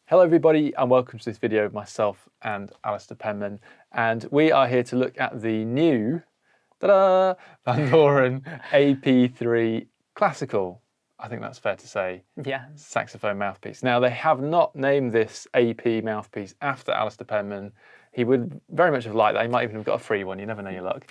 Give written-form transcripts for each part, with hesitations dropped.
Hello everybody and welcome to this video of myself and Alistair Penman, and we are here to look at the new Vandoren AP3 Classical, I think that's fair to say, saxophone mouthpiece. Now they have not named this AP mouthpiece after Alistair Penman. He would very much have liked that. He might even have got a free one, you never know your luck.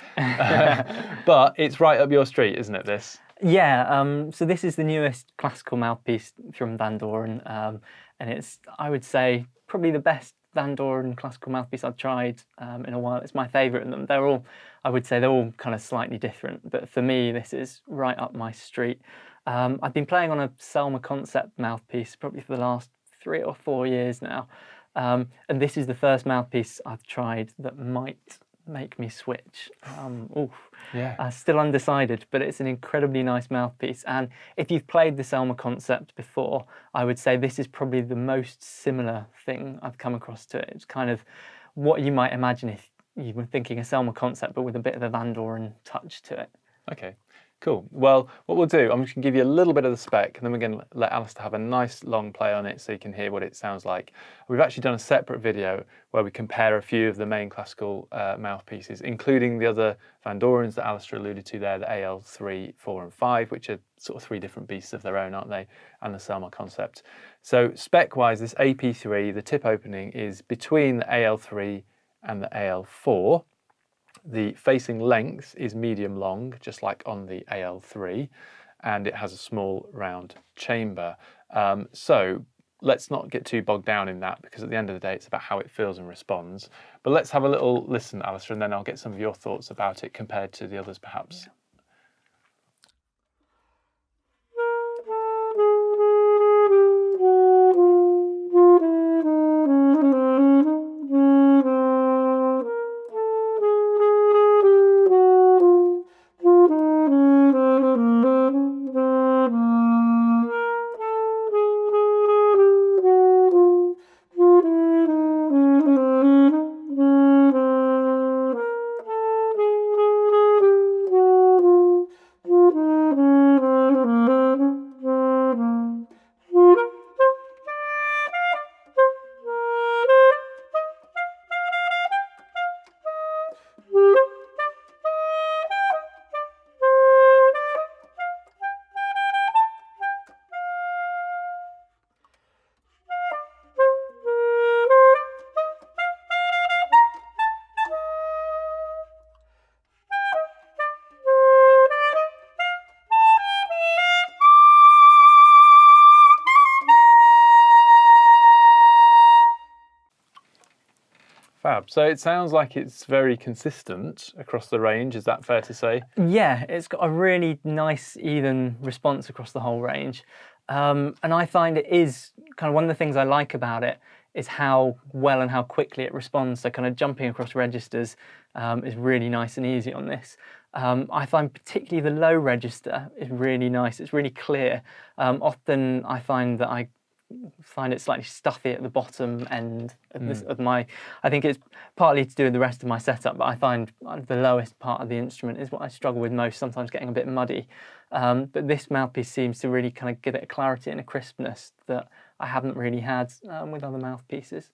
But it's right up your street, isn't it, this? Yeah, so this is the newest classical mouthpiece from Vandoren, and it's, I would say, probably the best Vandoren classical mouthpiece I've tried in a while. It's my favourite of them. They're all, I would say, they're all kind of slightly different, but for me, this is right up my street. I've been playing on a Selmer concept mouthpiece probably for the last 3 or 4 years now, and this is the first mouthpiece I've tried that might make me switch. Still undecided, but it's an incredibly nice mouthpiece, and if you've played the Selmer concept before, I would say this is probably the most similar thing I've come across to it. It's kind of what you might imagine if you were thinking a Selmer concept but with a bit of a Vandoren touch to it. Okay, cool. Well, what we'll do, I'm just going to give you a little bit of the spec, and then we're going to let Alistair have a nice long play on it so you can hear what it sounds like. We've actually done a separate video where we compare a few of the main classical mouthpieces, including the other Vandorens that Alistair alluded to there, the AL3, 4 and 5, which are sort of 3 different beasts of their own, aren't they? And the Selmer concept. So spec-wise, this AP3, the tip opening is between the AL3 and the AL4. The facing length is medium long, just like on the AL3, and it has a small round chamber. So let's not get too bogged down in that, because at the end of the day, it's about how it feels and responds. But let's have a little listen, Alistair, and then I'll get some of your thoughts about it compared to the others, perhaps. Fab. So it sounds like it's very consistent across the range, is that fair to say? Yeah, it's got a really nice, even response across the whole range. And I find it is kind of one of the things I like about it is how well and how quickly it responds. So kind of jumping across registers is really nice and easy on this. I find particularly the low register is really nice. It's really clear. Often I find that I find it slightly stuffy at the bottom end of my, I think it's partly to do with the rest of my setup, but I find the lowest part of the instrument is what I struggle with most, sometimes getting a bit muddy. But this mouthpiece seems to really kind of give it a clarity and a crispness that I haven't really had with other mouthpieces.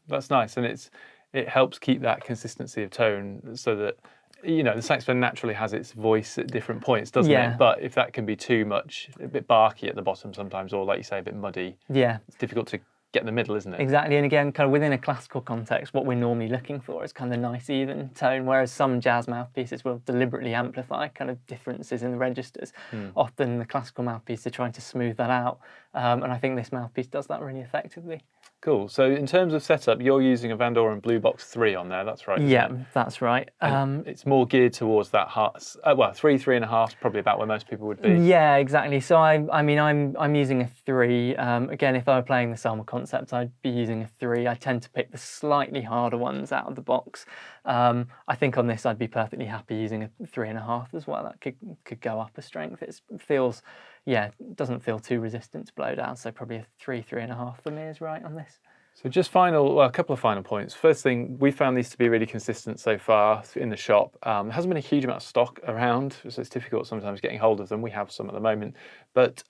That's nice, and it helps keep that consistency of tone so that, you know, the saxophone naturally has its voice at different points, doesn't it? But if that can be too much, a bit barky at the bottom sometimes, or like you say, a bit muddy, it's difficult to get in the middle, isn't it? Exactly, and again, kind of within a classical context, what we're normally looking for is kind of a nice even tone, whereas some jazz mouthpieces will deliberately amplify kind of differences in the registers. Often the classical mouthpiece are trying to smooth that out, and I think this mouthpiece does that really effectively. Cool. So in terms of setup, you're using a Vandoren Blue Box 3 on there. That's right. Yeah, isn't it? that's right. It's more geared towards that well, 3.5 is probably about where most people would be. Yeah, exactly. So I mean, I'm using a 3. Again, if I were playing the summer concept, I'd be using a 3. I tend to pick the slightly harder ones out of the box. I think on this, I'd be perfectly happy using a 3.5 as well. That could go up a strength. It feels, yeah, doesn't feel too resistant to blow down. So probably a 3.5 for me is right on this. So just a couple of final points. First thing, we found these to be really consistent so far in the shop. There hasn't been a huge amount of stock around, so it's difficult sometimes getting hold of them. We have some at the moment, but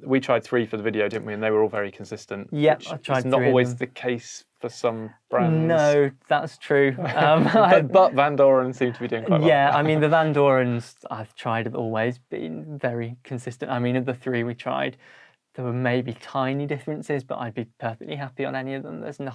we tried 3 for the video, didn't we? And they were all very consistent. Yeah, I tried 3 It's not always the case for some brands. No, that's true. but Vandoren seem to be doing quite well. Yeah, I mean, the Vandorens I've tried have always been very consistent. I mean, of the 3 we tried, there were maybe tiny differences, but I'd be perfectly happy on any of them. There's no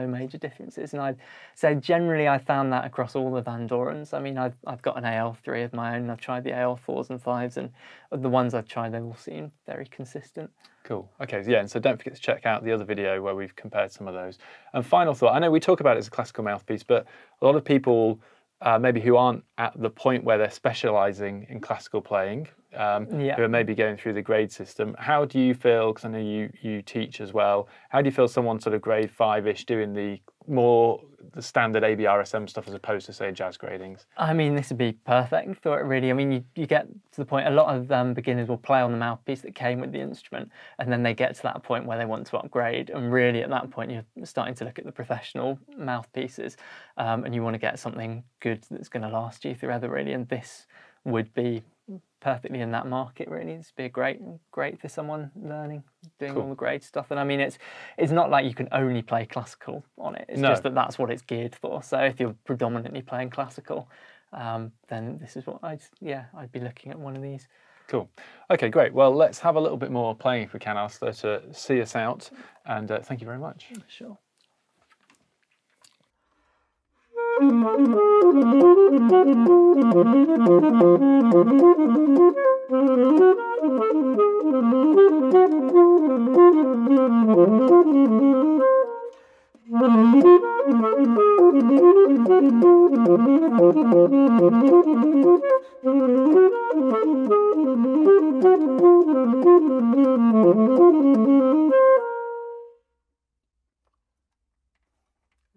major differences. And I'd say generally I found that across all the Vandorens. I mean, I've got an AL3 of my own. I've tried the AL4s and 5s, and the ones I've tried, they've all seemed very consistent. Cool. Okay, yeah, and so don't forget to check out the other video where we've compared some of those. And final thought, I know we talk about it as a classical mouthpiece, but a lot of people maybe who aren't at the point where they're specialising in classical playing, who are maybe going through the grade system. How do you feel, because I know you teach as well, how do you feel someone sort of grade 5-ish doing the standard ABRSM stuff as opposed to, say, jazz gradings? I mean, this would be perfect for it, really. I mean, you get to the point, a lot of beginners will play on the mouthpiece that came with the instrument, and then they get to that point where they want to upgrade, and really at that point you're starting to look at the professional mouthpieces, and you want to get something good that's going to last you forever, really, and this would be perfectly in that market, really. This would be great for someone learning, doing all the grade stuff. And I mean, it's not like you can only play classical on it. It's just that that's what it's geared for. So if you're predominantly playing classical, then this is what I'd be looking at one of these. Cool. Okay, great. Well, let's have a little bit more playing if we can, Alistair, to see us out. And thank you very much. Sure.